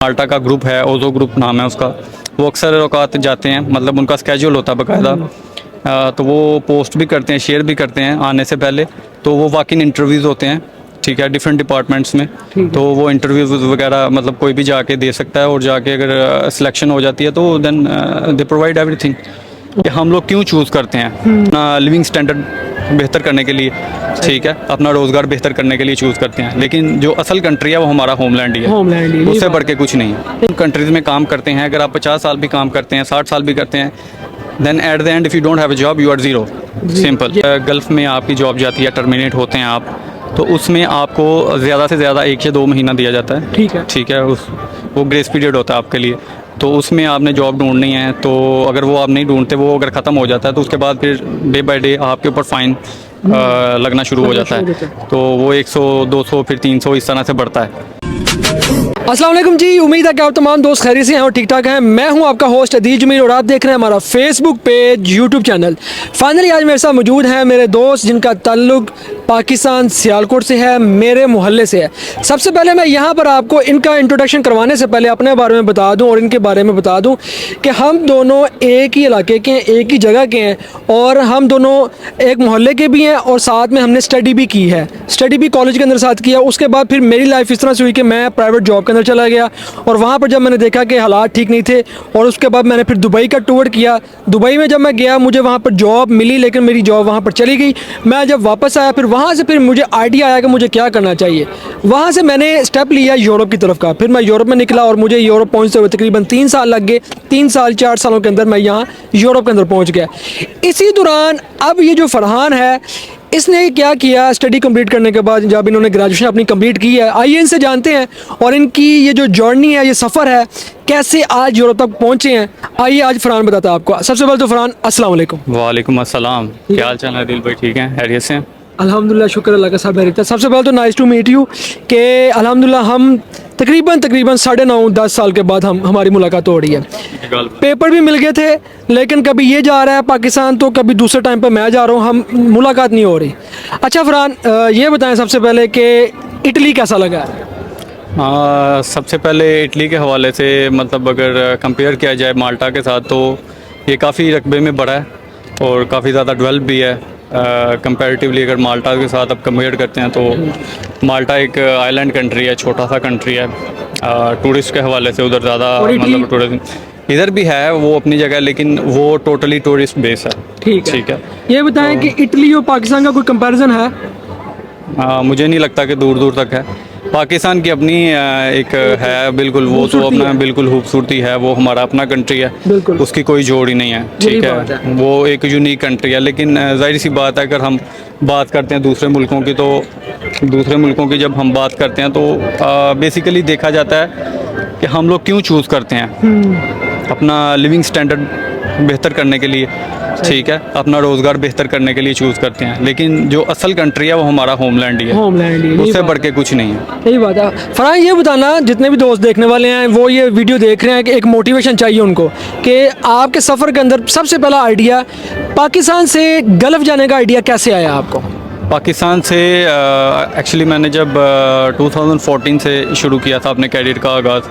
माल्टा का ग्रुप है, ओजो ग्रुप नाम है उसका। वो अक्सर औकात जाते हैं, मतलब उनका स्केड्यूल होता है बाकायदा। तो वो पोस्ट भी करते हैं, शेयर भी करते हैं आने से पहले। तो वो वॉक इन इंटरव्यूज़ होते हैं, ठीक है, डिफरेंट डिपार्टमेंट्स में। तो वो इंटरव्यूज़ वगैरह मतलब कोई भी जाके दे सकता है, और जाके अगर सिलेक्शन हो जाती है तो देन दे प्रोवाइड एवरीथिंग। कि हम लोग क्यों चूज़ करते हैं अपना लिविंग स्टैंडर्ड बेहतर करने के लिए, ठीक है, अपना रोज़गार बेहतर करने के लिए चूज़ करते हैं। लेकिन जो असल कंट्री है वो हमारा होमलैंड ही है, उससे बढ़ के कुछ नहीं है। कंट्रीज़ में काम करते हैं, अगर आप 50 साल भी काम करते हैं, 60 साल भी करते हैं, then at the end if you don't have a job you are zero, simple. Gulf में आपकी जॉब जाती है, टर्मिनेट होते हैं आप, तो उसमें आपको ज़्यादा से ज़्यादा 1 से 2 महीना दिया जाता है, ठीक है। वो ग्रेस पीरियड होता है आपके लिए। तो उसमें आपने जॉब ढूंढनी है, तो अगर वो आप नहीं ढूंढते, वो अगर ख़त्म हो जाता है, तो उसके बाद फिर डे बाय डे आपके ऊपर फ़ाइन लगना शुरू हो जाता है। तो वो 100, 200, फिर 300 इस तरह से बढ़ता है। अस्सलाम वालेकुम जी, उम्मीद है कि आप तमाम दोस्त खैरियत से हैं और ठीक ठाक हैं। मैं हूं आपका होस्ट अदील जमील और आप देख रहे हैं हमारा Facebook page, YouTube channel. Finally आज मेरे साथ मौजूद हैं मेरे दोस्त जिनका ताल्लुक पाकिस्तान सियालकोट से है, मेरे मोहल्ले से है। सबसे पहले मैं यहाँ पर आपको इनका इंट्रोडक्शन करवाने से पहले अपने बारे में बता दूँ और इनके बारे में बता दूँ कि हम दोनों एक ही इलाके के हैं, एक ही जगह के हैं, और हम दोनों एक मोहल्ले के भी हैं, और साथ में हमने स्टडी भी की है। स्टडी भी कॉलेज के अंदर साथ किया। उसके बाद फिर मेरी लाइफ इस तरह से हुई कि मैं प्राइवेट जॉब के अंदर चला गया, और वहाँ पर जब मैंने देखा कि हालात ठीक नहीं थे, और उसके बाद मैंने फिर दुबई का टूर किया। दुबई में जब मैं गया मुझे वहाँ पर जॉब मिली, लेकिन मेरी जॉब वहाँ पर चली गई। मैं जब वापस आया फिर वहाँ से फिर मुझे आइडिया आया कि मुझे क्या करना चाहिए। वहाँ से मैंने स्टेप लिया यूरोप की तरफ का। फिर मैं यूरोप में निकला और मुझे यूरोप पहुँचते हुए तकरीबन 3 साल लग गए। 3 साल 4 सालों के अंदर मैं यहाँ यूरोप के अंदर पहुँच गया। इसी दौरान अब ये जो फरहान है, इसने क्या किया, स्टडी कंप्लीट करने के बाद जब इन्होंने ग्रेजुएशन अपनी कंप्लीट की है, आइए इनसे जानते हैं और इनकी ये जो जर्नी है, ये सफ़र है, कैसे आज यूरोप तक पहुँचे हैं। आइए आज फरहान बताता है आपको। सबसे पहले तो फरहान अस्सलाम वालेकुम। वालेकुम अस्सलाम, क्या हाल चाल है दिल भाई? ठीक है, खैरियत से हैं? अल्हम्दुलिल्लाह, शुक्र अल्लाह का, सब खैरियत है। सबसे पहले तो नाइस टू मीट यू कि अल्हम्दुलिल्लाह हम तकरीबन 9.5-10 साल के बाद हमारी मुलाकात हो रही है। पेपर भी मिल गए थे, लेकिन कभी ये जा रहा है पाकिस्तान तो कभी दूसरे टाइम पर मैं जा रहा हूँ, हम मुलाकात नहीं हो रही। अच्छा फरहान, ये बताएं सबसे पहले कि इटली कैसा लगा? सबसे पहले इटली के हवाले से मतलब अगर कंपेयर किया जाए माल्टा के साथ, तो ये काफ़ी रकबे में बड़ा है और काफ़ी ज़्यादा डेवलप भी है। कंपैरेटिवली अगर माल्टा के साथ आप कंपेयर करते हैं तो माल्टा एक आइलैंड कंट्री है, छोटा सा कंट्री है। टूरिस्ट के हवाले से उधर ज़्यादा मतलब टूरिज्म इधर भी है, वो अपनी जगह, लेकिन वो टोटली टूरिस्ट बेस है। ठीक है। ये बताएं कि इटली और पाकिस्तान का कोई कंपैरिजन है? मुझे नहीं लगता कि दूर दूर तक है। पाकिस्तान की अपनी एक है, बिल्कुल, वो तो अपना बिल्कुल खूबसूरती है, वो हमारा अपना कंट्री है, उसकी कोई जोड़ ही नहीं है, ठीक है। वो एक यूनिक कंट्री है। लेकिन जाहिर सी बात है, अगर हम बात करते हैं दूसरे मुल्कों की, तो दूसरे मुल्कों की जब हम बात करते हैं तो बेसिकली देखा जाता है कि हम लोग क्यों चूज़ करते हैं अपना लिविंग स्टैंडर्ड बेहतर करने के लिए, ठीक है, अपना रोज़गार बेहतर करने के लिए चूज़ करते हैं। लेकिन जो असल कंट्री है वो हमारा होमलैंड ही है, उससे बढ़ के कुछ नहीं है। यही बात है। फरहान, ये बताना, जितने भी दोस्त देखने वाले हैं वो ये वीडियो देख रहे हैं कि एक मोटिवेशन चाहिए उनको कि आपके सफ़र के अंदर सबसे पहला आइडिया पाकिस्तान से गल्फ़ जाने का आइडिया कैसे आया आपको? पाकिस्तान से एक्चुअली मैंने जब 2014 से शुरू किया था अपने कैरियर का आगाज़,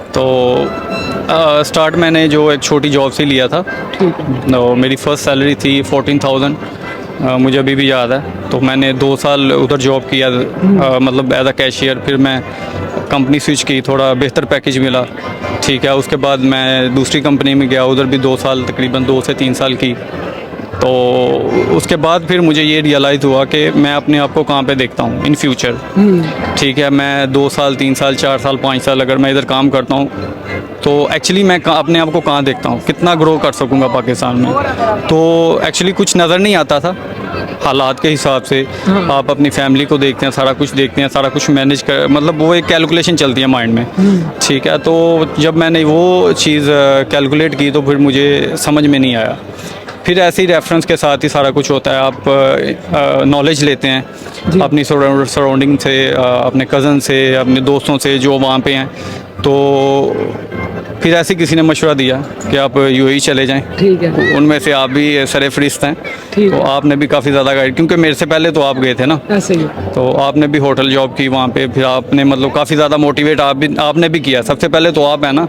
तो स्टार्ट मैंने जो एक छोटी जॉब से लिया था। तो मेरी फ़र्स्ट सैलरी थी 14,000, मुझे अभी भी याद है। तो मैंने 2 साल उधर जॉब किया, मतलब एज अ कैशियर। फिर मैं कंपनी स्विच की, थोड़ा बेहतर पैकेज मिला, ठीक है। उसके बाद मैं दूसरी कंपनी में गया, उधर भी 2 साल, तकरीबन 2 से 3 साल की। तो उसके बाद फिर मुझे ये रियलाइज़ हुआ कि मैं अपने आप को कहाँ पे देखता हूँ इन फ्यूचर, ठीक है। मैं 2 साल, 3 साल, 4 साल, 5 साल अगर मैं इधर काम करता हूँ, तो एक्चुअली मैं अपने आप को कहाँ देखता हूँ, कितना ग्रो कर सकूँगा पाकिस्तान में। तो एक्चुअली कुछ नज़र नहीं आता था हालात के हिसाब से। आप अपनी फैमिली को देखते हैं, सारा कुछ देखते हैं, सारा कुछ मैनेज कर, मतलब वो एक कैलकुलेशन चलती है माइंड में, ठीक है। तो जब मैंने वो चीज़ कैलकुलेट की तो फिर मुझे समझ में नहीं आया। फिर ऐसे ही रेफरेंस के साथ ही सारा कुछ होता है। आप नॉलेज लेते हैं अपनी सराउंडिंग से, अपने कज़न से, अपने दोस्तों से जो वहाँ पे हैं। तो फिर ऐसे किसी ने मशवरा दिया कि आप यूएई चले जाएं। ठीक है। उनमें से आप भी सरे फरिस्त हैं, ठीक तो है। आपने भी काफ़ी ज़्यादा गाइड, क्योंकि मेरे से पहले तो आप गए थे ना, ऐसे ही। तो आपने भी होटल जॉब की वहाँ पे, फिर आपने मतलब काफ़ी ज़्यादा मोटिवेट आपने भी किया। सबसे पहले तो आप है ना,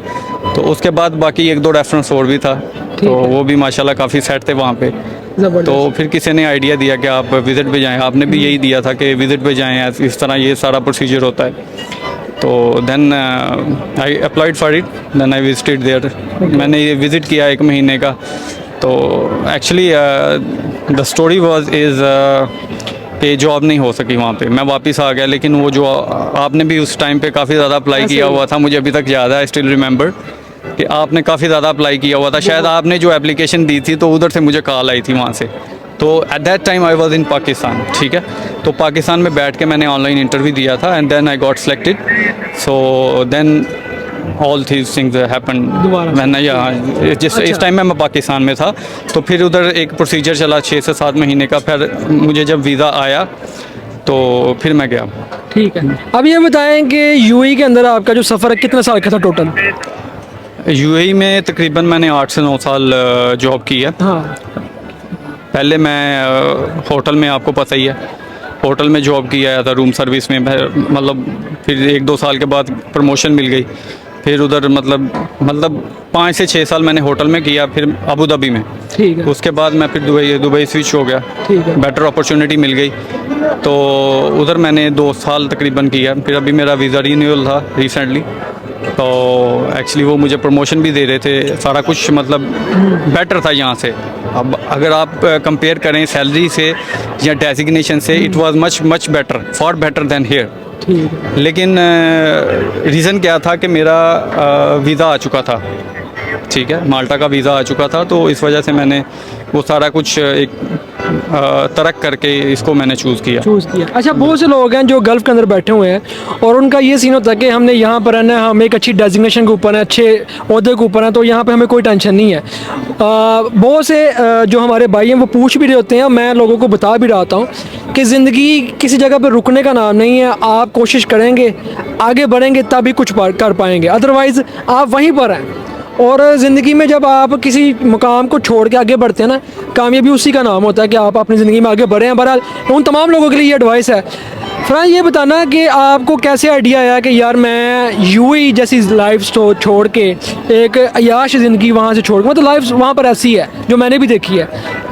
तो उसके बाद बाकी एक दो रेफरेंस और भी था, तो वो भी माशाल्लाह काफ़ी सेट थे वहाँ पे। ज़बरदस्त। तो फिर किसी ने आइडिया दिया कि आप विज़िट पे जाएं, आपने भी यही दिया था कि विज़िट पे जाएं, इस तरह ये सारा प्रोसीजर होता है। तो then I applied for it, then I visited there. मैंने ये विज़िट किया 1 महीने का। तो actually the story was is कि जॉब नहीं हो सकी वहाँ पे, मैं वापस आ गया। लेकिन वो जो आपने भी उस टाइम पे काफ़ी ज़्यादा अप्लाई किया हुआ था, मुझे अभी तक याद है, आई स्टिल रिमेंबर कि आपने काफ़ी ज़्यादा अप्लाई किया हुआ था। शायद आपने जो एप्लीकेशन दी थी तो उधर से मुझे कॉल आई थी वहाँ से। तो at that time I was in Pakistan, ठीक है। तो पाकिस्तान में बैठ के मैंने ऑनलाइन इंटरव्यू दिया था and then I got selected. So then all these things happen when I इस टाइम में मैं पाकिस्तान में था। तो फिर उधर एक प्रोसीजर चला 6 से 7 महीने का। फिर मुझे जब वीज़ा आया तो फिर मैं गया। ठीक है। अब ये बताएं कि यूएई के अंदर आपका जो सफ़र है कितने साल का था टोटल? यूएई में तकरीबन मैंने 8 से 9 साल जॉब की है। हाँ। पहले मैं होटल में, आपको पता ही है, होटल में जॉब किया था, रूम सर्विस में। मतलब फिर 1-2 साल के बाद प्रमोशन मिल गई। फिर उधर मतलब 5 से 6 साल मैंने होटल में किया, फिर अबू धाबी में। ठीक है। उसके बाद मैं फिर दुबई स्विच हो गया। ठीक है। बेटर अपॉर्चुनिटी मिल गई, तो उधर मैंने 2 साल तकरीबन किया। फिर अभी मेरा वीज़ा रिन्यूअल था रिसेंटली, तो एक्चुअली वो मुझे प्रमोशन भी दे रहे थे, सारा कुछ मतलब बेटर था यहाँ से। अब अगर आप कंपेयर करें सैलरी से या डेजिग्नेशन से, it was much better, for better than here. ठीक है। लेकिन रीज़न क्या था कि मेरा वीज़ा आ चुका था, ठीक है, माल्टा का वीज़ा आ चुका था। तो इस वजह से मैंने वो सारा कुछ एक तर्क करके इसको मैंने चूज़ किया। अच्छा, बहुत से लोग हैं जो गल्फ़ के अंदर बैठे हुए हैं और उनका ये सीन होता है कि हमने यहाँ पर रहना है, हम एक अच्छी डेजिग्नेशन के ऊपर हैं, अच्छे ओहदे के ऊपर हैं, तो यहाँ पे हमें कोई टेंशन नहीं है। बहुत से जो हमारे भाई हैं वो पूछ भी रहे होते हैं, मैं लोगों को बता भी रहा हूँ कि ज़िंदगी किसी जगह पर रुकने का नाम नहीं है। आप कोशिश करेंगे, आगे बढ़ेंगे, तभी कुछ कर पाएंगे, अदरवाइज़ आप वहीं पर हैं। और ज़िंदगी में जब आप किसी मुकाम को छोड़ के आगे बढ़ते हैं ना, कामयाबी उसी का नाम होता है कि आप अपनी ज़िंदगी में आगे बढ़े हैं। बहरहाल उन तमाम लोगों के लिए ये एडवाइस है। फरहान, ये बताना कि आपको कैसे आइडिया आया कि यार मैं यूएई जैसी लाइफ छोड़ के एक अयाश ज़िंदगी वहाँ से छोड़ के, मतलब लाइफ वहाँ पर ऐसी है जो मैंने भी देखी है,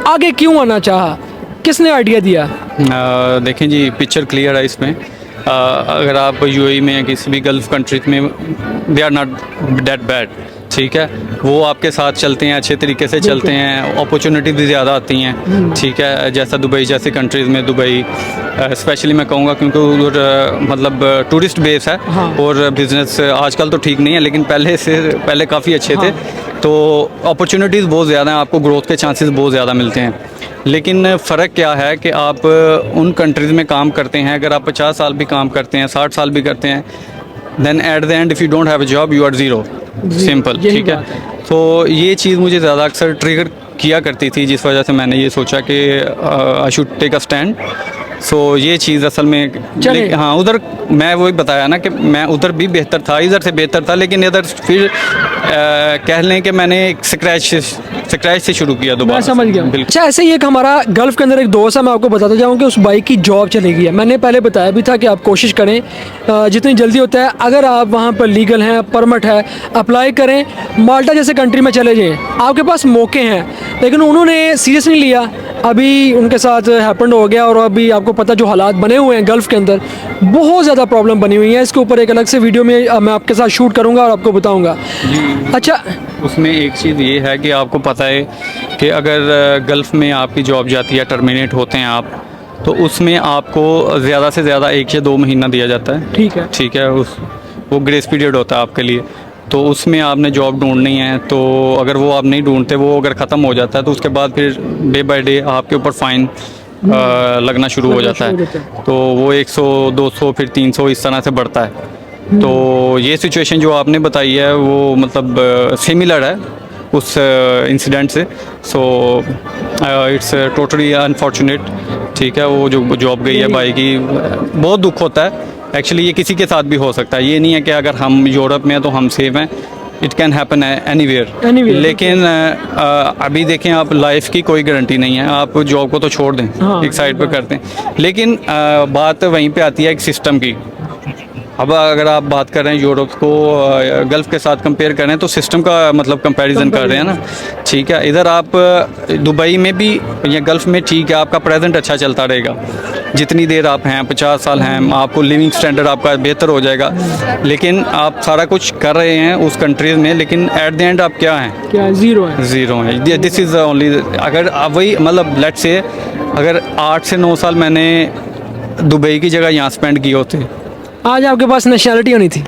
आगे क्यों आना चाहा, किसने आइडिया दिया? देखें जी, पिक्चर क्लियर है इसमें। अगर आप यूएई में या किसी भी गल्फ़ कंट्रीज में, they are not that bad, ठीक है। वो आपके साथ चलते हैं, अच्छे तरीके से चलते हैं, अपॉर्चुनिटीज़ भी ज़्यादा आती हैं, ठीक है। जैसा दुबई जैसी कंट्रीज़ में, दुबई स्पेशली मैं कहूँगा क्योंकि उधर मतलब टूरिस्ट बेस है। हाँ। और बिज़नेस आजकल तो ठीक नहीं है, लेकिन पहले काफ़ी अच्छे थे। तो अपॉर्चुनिटीज़ बहुत ज़्यादा हैं, आपको ग्रोथ के चांसेस बहुत ज़्यादा मिलते हैं। लेकिन फ़र्क क्या है कि आप उन कंट्रीज़ में काम करते हैं, अगर आप 50 साल भी काम करते हैं, 60 साल भी करते हैं, then at the end if you don't have a job you are zero, simple, ठीक है। तो ये चीज़ मुझे ज़्यादा अक्सर ट्रिगर किया करती थी, जिस वजह से मैंने ये सोचा कि I should take a stand. So ये चीज़ असल में हाँ, उधर मैं वही बताया ना कि मैं उधर भी बेहतर था, इधर से बेहतर था, लेकिन इधर फिर कह लें कि मैंने स्क्रैच से शुरू किया दोबारा। मैं समझ गया। अच्छा, ऐसे ही एक हमारा गल्फ़ के अंदर एक दोस्त है, मैं आपको बताता जाऊँ कि उस भाई की जॉब चली गई है। मैंने पहले बताया भी था कि आप कोशिश करें जितनी जल्दी होता है, अगर आप वहाँ पर लीगल हैं, परमिट है, अप्लाई करें, माल्टा जैसे कंट्री में चले जाएँ, आपके पास मौके हैं। लेकिन उन्होंने सीरियस नहीं लिया, अभी उनके साथ हैपेंड हो गया और अभी आपको पता जो हालात बने हुए हैं गल्फ़ के अंदर, बहुत ज़्यादा प्रॉब्लम बनी हुई है। इसके ऊपर एक अलग से वीडियो में मैं आपके साथ शूट करूँगा और आपको बताऊँगा। अच्छा, उसमें एक चीज़ ये है कि आपको पता है कि अगर गल्फ़ में आपकी जॉब जाती है, टर्मिनेट होते हैं आप, तो उसमें आपको ज़्यादा से ज़्यादा 1 या 2 महीना दिया जाता है, ठीक है, ठीक है। वो ग्रेस पीरियड होता है आपके लिए। तो उसमें आपने जॉब ढूंढनी है, तो अगर वो आप नहीं ढूंढते, वो अगर ख़त्म हो जाता है, तो उसके बाद फिर डे बाय डे आपके ऊपर फ़ाइन लगना शुरू हो जाता है। तो वो 100, 200, फिर 300 इस तरह से बढ़ता है। तो ये सिचुएशन जो आपने बताई है वो मतलब सिमिलर है उस इंसिडेंट से। सो इट्स टोटली अनफॉर्चुनेट, ठीक है। वो जो जॉब गई है भाई की, बहुत दुख होता है। एक्चुअली ये किसी के साथ भी हो सकता है, ये नहीं है कि अगर हम यूरोप में हैं तो हम सेफ हैं। It can happen anywhere. Anywhere, लेकिन अभी देखें आप, लाइफ की कोई गारंटी नहीं है। आप जॉब को तो छोड़ दें, हाँ, एक साइड पे करते हैं, लेकिन बात वहीं पे आती है एक सिस्टम की। अब अगर आप बात कर रहे हैं यूरोप को गल्फ़ के साथ कंपेयर कर रहे हैं, तो सिस्टम का मतलब कंपैरिजन कर रहे हैं ना, ठीक है। इधर आप दुबई में भी या गल्फ़ में ठीक है, आपका प्रेजेंट अच्छा चलता रहेगा। जितनी देर आप हैं, 50 साल हैं, आपको लिविंग स्टैंडर्ड आपका बेहतर हो जाएगा। लेकिन आप सारा कुछ कर रहे हैं उस कंट्रीज़ में, लेकिन एट द एंड आप क्या हैं? क्या ज़ीरो है? ज़ीरो है। दिस इज़ ओनली, अगर आप वही मतलब लेट्स से अगर 8 से 9 साल मैंने दुबई की जगह यहाँ स्पेंड किए होते, आज आपके पास नेशनैलिटी होनी थी।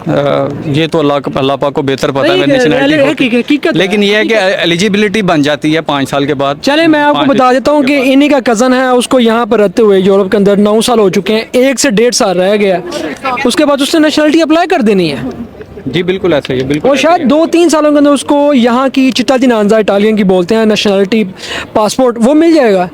ये तो अल्लाह पाक को बेहतर पता है नहीं, नेशनैलिटी हकीकत को। है। लेकिन ये है कि एलिजिबिलिटी बन जाती है 5 साल के बाद। चले मैं आपको 5 बता देता हूँ कि इन्हीं का कज़न है, उसको यहाँ पर रहते हुए यूरोप के अंदर 9 साल हो चुके हैं, 1 से 1.5 साल रह गया, उसके बाद उसने नेशनैलिटी अप्लाई कर देनी है जी बिल्कुल ऐसा ही है, बिल्कुल और ऐसा ही शायद 2-3 सालों के अंदर उसको यहाँ की चिट्टादिनांजा इटालियन की बोलते हैं नेशनैलिटी पासपोर्ट, वो मिल जाएगा।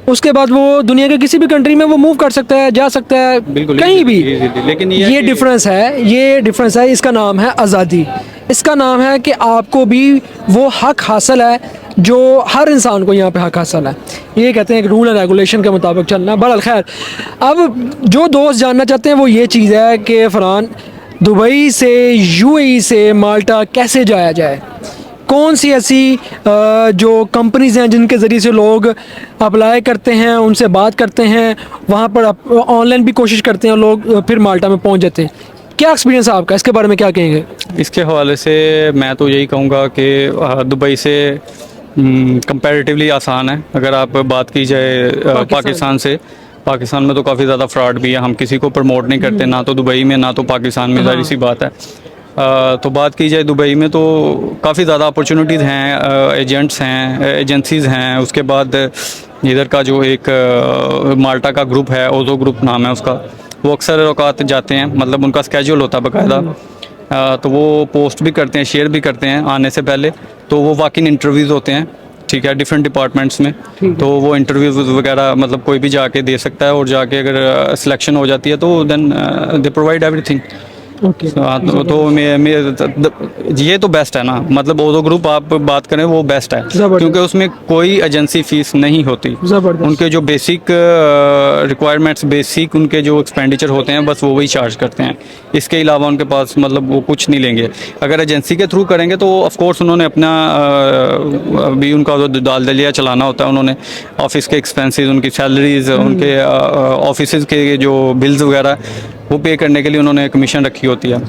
उसके बाद वो दुनिया के किसी भी कंट्री में वो मूव कर सकता है, जा सकता है बिल्कुल कहीं भी। easily। लेकिन ये डिफरेंस है, ये डिफरेंस है। इसका नाम है आज़ादी। इसका नाम है कि आपको भी वो हक हासिल है जो हर इंसान को यहाँ पे हक हासिल है। ये कहते हैं कि रूल एंड रेगुलेशन के मुताबिक चलना। बहरहाल खैर, अब जो दोस्त जानना चाहते हैं वो ये चीज़ है कि फरहान, दुबई से यूएई से माल्टा कैसे जाया जाए? कौन सी ऐसी जो कंपनीज़ हैं जिनके ज़रिए से लोग अप्लाई करते हैं, उनसे बात करते हैं, वहाँ पर ऑनलाइन भी कोशिश करते हैं लोग, फिर माल्टा में पहुँच जाते हैं? क्या एक्सपीरियंस है आपका, इसके बारे में क्या कहेंगे? इसके हवाले से मैं तो यही कहूँगा कि दुबई से कंपैरेटिवली आसान है। अगर आप बात की जाए पाकिस्तान से, पाकिस्तान में तो काफ़ी ज़्यादा फ्रॉड भी है। हम किसी को प्रमोट नहीं करते, ना तो दुबई में ना तो पाकिस्तान में, जाहिर सी बात है। तो बात की जाए दुबई में तो काफ़ी ज़्यादा अपॉर्चुनिटीज़ हैं, एजेंट्स हैं, एजेंसीज़ हैं। उसके बाद इधर का जो एक माल्टा का ग्रुप है, ओजो ग्रुप नाम है उसका, वो अक्सर औकात जाते हैं, मतलब उनका स्केड्यूल होता है बाकायदा। तो वो पोस्ट भी करते हैं, शेयर भी करते हैं आने से पहले। तो वो वॉक-इन इंटरव्यूज़ होते हैं, ठीक है, डिफरेंट डिपार्टमेंट्स में। तो वो इंटरव्यूज़ वगैरह मतलब कोई भी जाके दे सकता है, और जाके अगर सिलेक्शन हो जाती है तो then they provide everything. Okay, तो ये तो बेस्ट है ना, मतलब ओजो ग्रुप आप बात करें वो बेस्ट है, क्योंकि उसमें कोई एजेंसी फीस नहीं होती। उनके जो बेसिक रिक्वायरमेंट्स, बेसिक उनके जो एक्सपेंडिचर होते हैं, बस वो वही चार्ज करते हैं। इसके अलावा उनके पास मतलब वो कुछ नहीं लेंगे। अगर एजेंसी के थ्रू करेंगे तो ऑफ कोर्स उन्होंने अपना भी उनका जो दाल दलिया चलाना होता है, उन्होंने ऑफिस के एक्सपेंसेस, उनकी सैलरीज, उनके ऑफिस के जो बिल्स वगैरह वो पे करने के लिए उन्होंने कमीशन रखी होती है।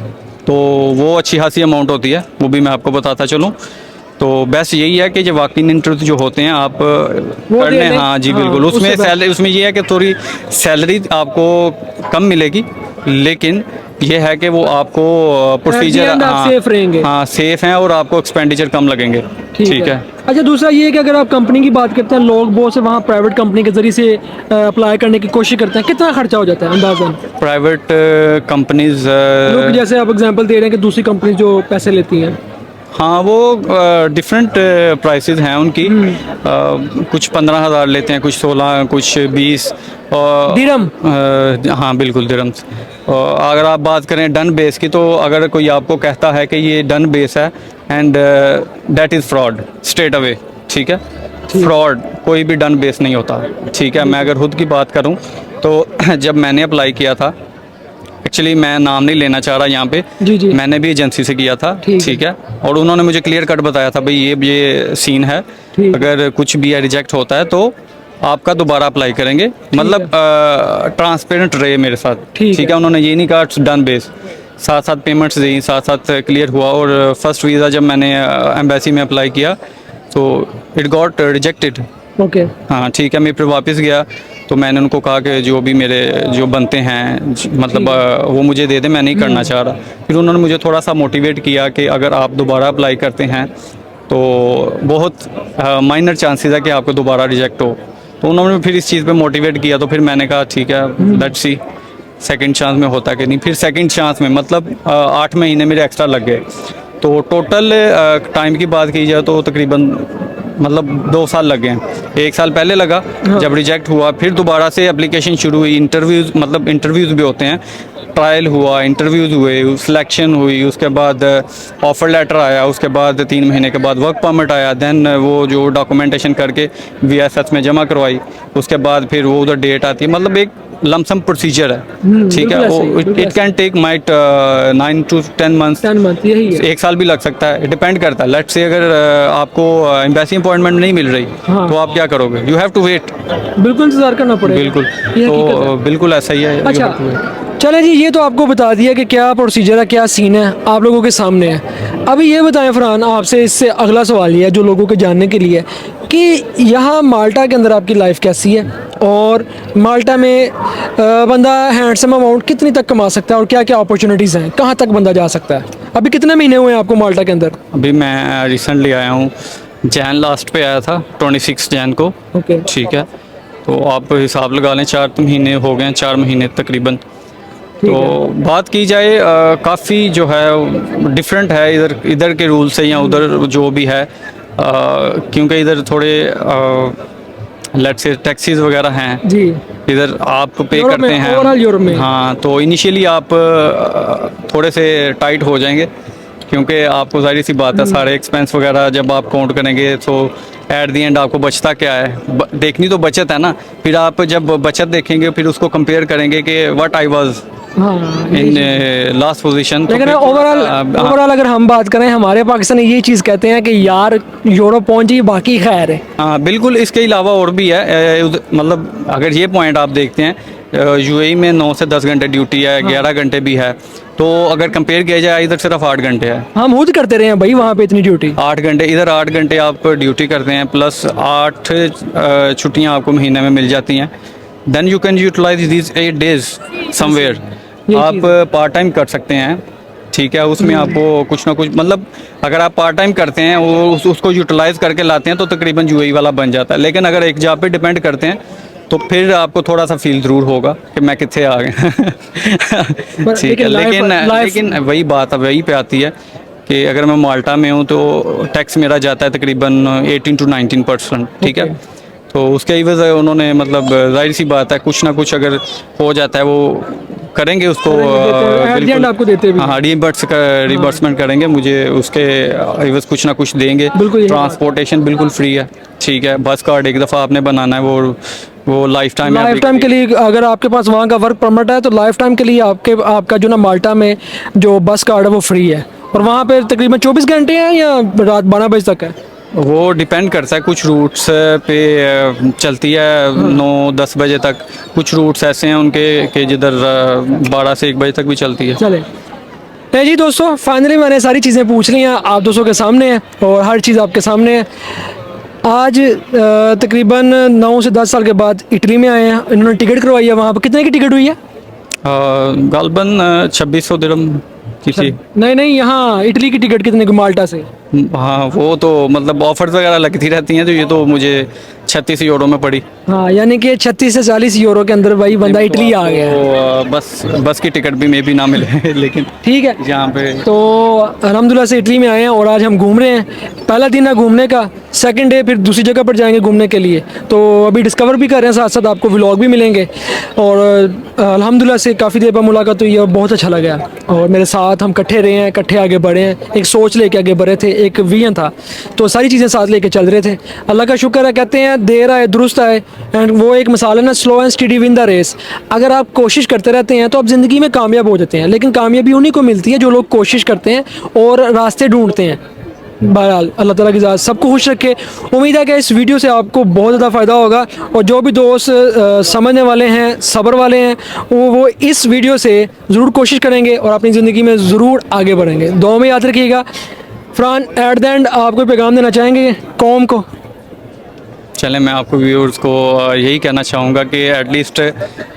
तो वो अच्छी खासी अमाउंट होती है, वो भी मैं आपको बताता चलूँ। तो बेस्ट यही है कि जो वॉक-इन इंटरव्यू जो होते हैं आप कर लें। हाँ जी बिल्कुल। उसमें सैलरी, उसमें ये है कि थोड़ी सैलरी आपको कम मिलेगी, लेकिन ये है कि वो आपको प्रोसीजर सेफ रहेंगे। हाँ सेफ हैं, और आपको एक्सपेंडिचर कम लगेंगे। ठीक है। अच्छा, दूसरा ये है कि अगर आप कंपनी की बात करते हैं, लोग बहुत से वहाँ प्राइवेट कंपनी के जरिए से अप्लाई करने की कोशिश करते हैं, कितना खर्चा हो जाता है अंदाज़न? प्राइवेट कंपनीज जैसे आप एग्जांपल दे रहे हैं कि दूसरी कंपनी जो पैसे लेती हैं, हाँ वो डिफरेंट प्राइसेस हैं उनकी। कुछ 15,000 लेते हैं, कुछ 16, कुछ 20 दिरहम। हाँ बिल्कुल दिरहम्स। अगर आप बात करें डन बेस की, तो अगर कोई आपको कहता है कि ये डन बेस है, and that is fraud straight away. ठीक है, फ्रॉड कोई भी डन बेस नहीं होता। ठीक है, मैं अगर खुद की बात करूं तो जब मैंने अप्लाई किया था, एक्चुअली मैं नाम नहीं लेना चाह रहा यहाँ पे, जी। मैंने भी एजेंसी से किया था। ठीक है, और उन्होंने मुझे क्लियर कट बताया था, भाई ये सीन है, अगर कुछ भी रिजेक्ट होता है तो आपका दोबारा अप्लाई करेंगे। मतलब ट्रांसपेरेंट रहे मेरे साथ। ठीक है, उन्होंने ये नहीं कहा डन बेस, साथ साथ पेमेंट्स दी, साथ साथ क्लियर हुआ। और फर्स्ट वीज़ा जब मैंने एम्बेसी में अप्लाई किया तो इट गॉट रिजेक्टेड। ओके, हाँ ठीक है, मैं फिर वापस गया तो मैंने उनको कहा कि जो भी मेरे जो बनते हैं मतलब वो मुझे दे दे, मैं नहीं करना चाह रहा। फिर उन्होंने मुझे थोड़ा सा मोटिवेट किया कि अगर आप दोबारा अप्लाई करते हैं तो बहुत माइनर चांसेस है कि आपको दोबारा रिजेक्ट हो। तो उन्होंने फिर इस चीज़ पे मोटिवेट किया, तो फिर मैंने कहा ठीक है लेट्स सी सेकंड चांस में होता कि नहीं। फिर सेकंड चांस में मतलब 8 महीने मेरे एक्स्ट्रा लग गए। तो टोटल टाइम की बात की जाए तो तकरीबन मतलब 2 साल लग गए। 1 साल पहले लगा जब रिजेक्ट हुआ, फिर दोबारा से एप्लीकेशन शुरू हुई, इंटरव्यूज़ मतलब इंटरव्यूज़ भी होते हैं, ट्रायल हुआ, इंटरव्यूज़ हुए, सिलेक्शन हुई, उसके बाद ऑफ़र लेटर आया, उसके बाद 3 महीने के बाद वर्क परमिट आया, देन वो जो डॉक्यूमेंटेशन करके VSS में जमा करवाई, उसके बाद फिर वो उधर डेट आती है। मतलब एक लमसम प्रोसीजर है, ठीक है। बिल्कुल वो ऐसे ही, it can take might 9 to 10 months, 10 month यही है। 1 साल भी लग सकता है, डिपेंड करता है। लेट्स से अगर आपको एम्बेसी अपॉइंटमेंट नहीं मिल रही हाँ। तो आप क्या करोगे? You have to wait. बिल्कुल इंतजार करना पड़ेगा। बिल्कुल, ये हकीकत है। तो बिल्कुल ऐसा ही है। अच्छा, चले जी, ये तो आपको बता दिया कि क्या प्रोसीजर है, क्या सीन है, आप लोगों के सामने है। अभी ये बताएं फरहान, आपसे इससे अगला सवाल ये है जो लोगों के जानने के लिए, कि यहाँ माल्टा के अंदर आपकी लाइफ कैसी है, और माल्टा में बंदा हैंडसम अमाउंट कितनी तक कमा सकता है, और क्या क्या अपॉर्चुनिटीज़ हैं, कहाँ तक बंदा जा सकता है। अभी कितने महीने हुए हैं आपको माल्टा के अंदर? अभी मैं रिसेंटली आया हूँ, जैन लास्ट पे आया था, 26 जैन को। ओके, ठीक है, तो आप हिसाब लगा लें 4 महीने हो गए हैं, 4 महीने तकरीबन। तो बात की जाए काफ़ी जो है डिफरेंट है इधर के रूल से या उधर जो भी है, क्योंकि इधर थोड़े लेट्स से टैक्सीज वगैरह हैं, जी, इधर आप पे यूरोप करते में, हैं। ओवरऑल यूरोप में। हाँ, तो इनिशियली आप थोड़े से टाइट हो जाएंगे, क्योंकि आपको जाहिर सी बात है सारे एक्सपेंस वगैरह जब आप काउंट करेंगे तो एट दी एंड आपको बचता क्या है। देखनी तो बचत है ना, फिर आप जब बचत देखेंगे फिर उसको कंपेयर करेंगे कि व्हाट आई वाज हाँ, इन लास्ट पोजीशन। लेकिन ओवरऑल अगर हम बात करें, हमारे पाकिस्तान ये चीज़ कहते हैं कि यार यूरोप पहुंच जाइए, बाकी खैर है। हाँ बिल्कुल, इसके अलावा और भी है। मतलब अगर ये पॉइंट आप देखते हैं, UAE में 9 से 10 घंटे ड्यूटी है, 11 घंटे भी है। तो अगर कंपेयर किया जाए, इधर सिर्फ 8 घंटे है। हम खुद करते रहे हैं भाई वहाँ पे इतनी ड्यूटी। 8 घंटे इधर, 8 घंटे आप ड्यूटी करते हैं, प्लस 8 छुट्टियाँ आपको महीने में मिल जाती हैं। Then you can utilize this 8 days somewhere. आप पार्ट टाइम कर सकते हैं, ठीक है। उसमें आपको कुछ ना कुछ, मतलब अगर आप पार्ट टाइम करते हैं उसको यूटिलाइज करके लाते हैं तो तकरीबन UAE वाला बन जाता है। लेकिन अगर एक जॉब पे डिपेंड करते हैं तो फिर आपको थोड़ा सा फील ज़रूर होगा कि मैं कितने आ गए। ठीक है, लेकिन वही बात है, वही पे आती है कि अगर मैं माल्टा में हूँ तो टैक्स मेरा जाता है तकरीबन 18 to 19%, ठीक है। तो उसके एवज उन्होंने, मतलब जाहिर सी बात है, कुछ ना कुछ अगर हो जाता है वो करेंगे उसको, बिल्कुल आपको देते भी। हाँ, रिबर्समेंट करेंगे, मुझे उसके एवज कुछ ना कुछ देंगे। बिल्कुल, ट्रांसपोर्टेशन बिल्कुल फ्री है, ठीक है। बस कार्ड एक दफ़ा आपने बनाना है, वो लाइफ टाइम के लिए। अगर आपके पास वहाँ का वर्क परमिट है तो लाइफ टाइम के लिए आपका जो ना माल्टा में जो बस कार्ड है वो फ्री है, और वहाँ पे तकरीबन 24 घंटे हैं या रात 12 बजे तक है। वो डिपेंड करता है, कुछ रूट्स पे चलती है 9-10 बजे तक, कुछ रूट्स ऐसे हैं उनके कि जिधर 12 से 1 बजे तक भी चलती है। चले जी दोस्तों, फाइनली मैंने सारी चीज़ें पूछ ली हैं, आप दोस्तों के सामने है और हर चीज़ आपके सामने है। आज तकरीबन 9 से 10 साल के बाद इटली में आए हैं, इन्होंने टिकट करवाई है। वहाँ पर कितने की टिकट हुई है? गालबन 2600 दिरहम किसी। नहीं, यहाँ इटली की टिकट कितने की माल्टा से? हाँ, वो तो मतलब ऑफर्स वगैरह लगती रहती हैं, तो ये तो मुझे 36 यूरो में पड़ी। हाँ, यानी कि 36 से 40 यूरो के अंदर भाई बंदा इटली आ गया है। तो बस की टिकट भी मे भी ना मिले लेकिन ठीक है, यहाँ पे तो अल्हम्दुलिल्लाह से इटली में आए हैं और आज हम घूम रहे हैं। पहला दिन है घूमने का, सेकंड डे फिर दूसरी जगह पर जाएंगे घूमने के लिए। तो अभी डिस्कवर भी कर रहे हैं, साथ साथ आपको व्लॉग भी मिलेंगे। और अल्हम्दुलिल्लाह से काफ़ी देर पर मुलाकात हुई और बहुत अच्छा लगा। और मेरे साथ हम इकट्ठे रहे हैं, इकट्ठे आगे बढ़े हैं, एक सोच लेके आगे बढ़े थे, एक विजन था, तो सारी चीज़ें साथ लेके चल रहे थे। अल्लाह का शुक्र है, कहते हैं देर आए दुरुस्त आए, एंड वो एक मिसाल है ना, slow and steady win the race. अगर आप कोशिश करते रहते हैं तो आप ज़िंदगी में कामयाब हो जाते हैं, लेकिन कामयाबी उन्हीं को मिलती है जो लोग कोशिश करते हैं और रास्ते ढूंढते हैं। बहरहाल अल्लाह ताला की ज़ात सबको खुश रखे। उम्मीद है कि इस वीडियो से आपको बहुत ज़्यादा फ़ायदा होगा, और जो भी दोस्त समझने वाले हैं, सब्र वाले हैं, वो इस वीडियो से ज़रूर कोशिश करेंगे और अपनी ज़िंदगी में ज़रूर आगे बढ़ेंगे। दुआ में याद रखिएगा। फरहान, एट द एंड आप कोई पैगाम देना चाहेंगे कौम को? चलें, मैं आपको व्यूअर्स को यही कहना चाहूँगा कि एटलीस्ट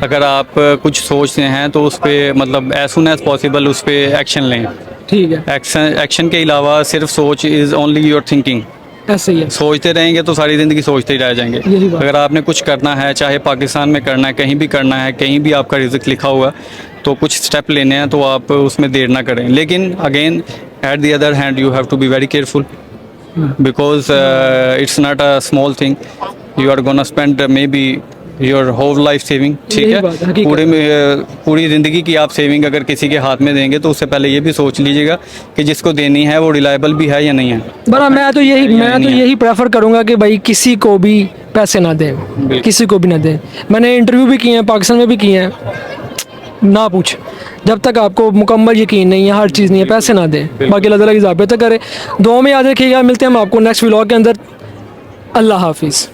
अगर आप कुछ सोचते हैं तो उस पर, मतलब एज सुन एज पॉसिबल उस पर एक्शन लें। ठीक है, एक्शन के अलावा सिर्फ सोच इज़ ओनली योर थिंकिंग। ऐसे ही है, सोचते रहेंगे तो सारी ज़िंदगी सोचते ही रह जाएंगे। अगर आपने कुछ करना है, चाहे पाकिस्तान में करना है, कहीं भी करना है, कहीं भी आपका रिज़्क लिखा हुआ, तो कुछ स्टेप लेने हैं तो आप उसमें देर ना करें। लेकिन again at the other hand you have to be very careful, because it's not a small thing. You are gonna spend maybe your whole life saving, ठीक यही है। बात है, हकीकत। पूरी ज़िंदगी की आप सेविंग अगर किसी के हाथ में देंगे तो उससे पहले ये भी सोच लीजिएगा कि जिसको देनी है वो रिलायबल भी है या नहीं है। बड़ा मैं तो यही प्रेफर करूंगा कि भाई किसी को भी पैसे ना दें, बिल्कुल। किसी को भी ना दें। मैंने इंटरव्यू भी किए हैं, पाकिस्तान में भी किए हैं, ना पूछ, जब तक आपको मुकम्मल यकीन नहीं है, हर चीज़ नहीं है, पैसे ना दें। बाकी अल्लाह ताला की ज़ात बेहतर करे। दुआ में याद रखिएगा, मिलते हैं हम आपको नेक्स्ट व्लॉग के अंदर। अल्लाह हाफिज़।